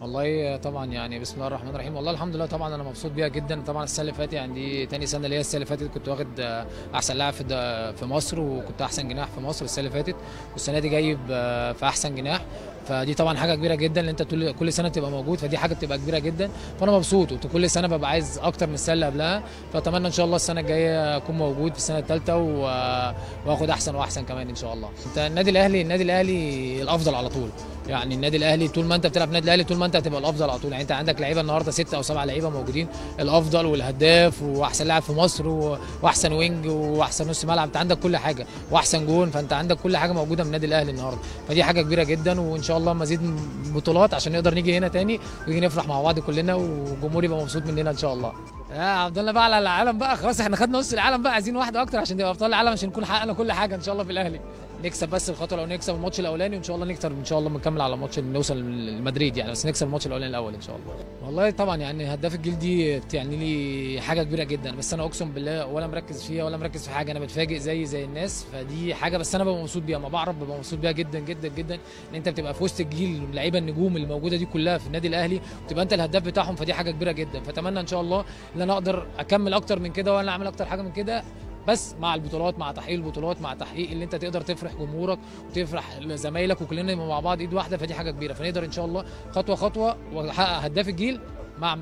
والله طبعا يعني بسم الله الرحمن الرحيم. والله الحمد لله طبعا انا مبسوط بيها جدا. طبعا السنه اللي فاتت يعني دي تاني سنه ليا. السنه اللي فاتت كنت واخد احسن لاعب في مصر، وكنت احسن جناح في مصر السنه اللي فاتت، والسنه دي جايب في احسن جناح. فدي طبعا حاجه كبيره جدا ان انت كل سنه تبقى موجود، فدي حاجه بتبقى كبيره جدا. فانا مبسوط، وكل سنه ببقى عايز اكتر من السنه اللي قبلها. فاتمنى ان شاء الله السنه الجايه اكون موجود في السنه الثالثه واخد احسن واحسن كمان ان شاء الله. انت النادي الاهلي الافضل على طول. يعني النادي الاهلي طول ما انت بتلعب في النادي الاهلي طول ما انت هتبقى الافضل على طول. يعني انت عندك لعيبه النهارده 6 او 7 لعيبه موجودين، الافضل والهداف واحسن لاعب في مصر واحسن وينج واحسن نص ملعب. انت عندك كل حاجه واحسن جون، فانت عندك كل حاجه موجوده من النادي الاهلي النهارده. فدي حاجه كبيره جدا، وان شاء الله مزيد من بطولات عشان نقدر نيجي هنا تاني ونيجي نفرح مع بعض كلنا، والجمهور يبقى مبسوط مننا ان شاء الله. يا عبد الله بقى على العالم بقى، خلاص احنا خدنا نص العالم بقى، عايزين واحده اكتر عشان نبقى ابطال العالم، عشان نكون حققنا كل حاجه ان شاء الله في الاهلي. نكسب بس الخطوه، لو نكسب الماتش الاولاني وان شاء الله نكتر ان شاء الله بنكمل على ماتش نوصل لمدريد يعني، بس نكسب الماتش الاولاني الاول ان شاء الله. والله طبعا يعني هداف الجيل دي بتعني لي حاجه كبيره جدا، بس انا اقسم بالله ولا مركز فيها ولا مركز في حاجه، انا بتفاجئ زي الناس. فدي حاجه بس انا ببقى مبسوط بيها، ما بعرف ببقى مبسوط بيها جدا جدا جدا، ان انت بتبقى في وسط الجيل اللعيبه النجوم اللي موجوده دي كلها في النادي الاهلي، وتبقى انت الهداف بتاعهم. فدي حاجه كبيره جدا. فاتمنى ان شاء الله ان انا اقدر اكمل اكتر من كده، وانا اعمل اكتر حاجه من كده، بس مع البطولات، مع تحقيق البطولات، مع تحقيق اللي انت تقدر تفرح جمهورك وتفرح زمايلك، وكلنا نبقى مع بعض ايد واحده. فدي حاجه كبيره، فنقدر ان شاء الله خطوه خطوه واحقق هداف الجيل مع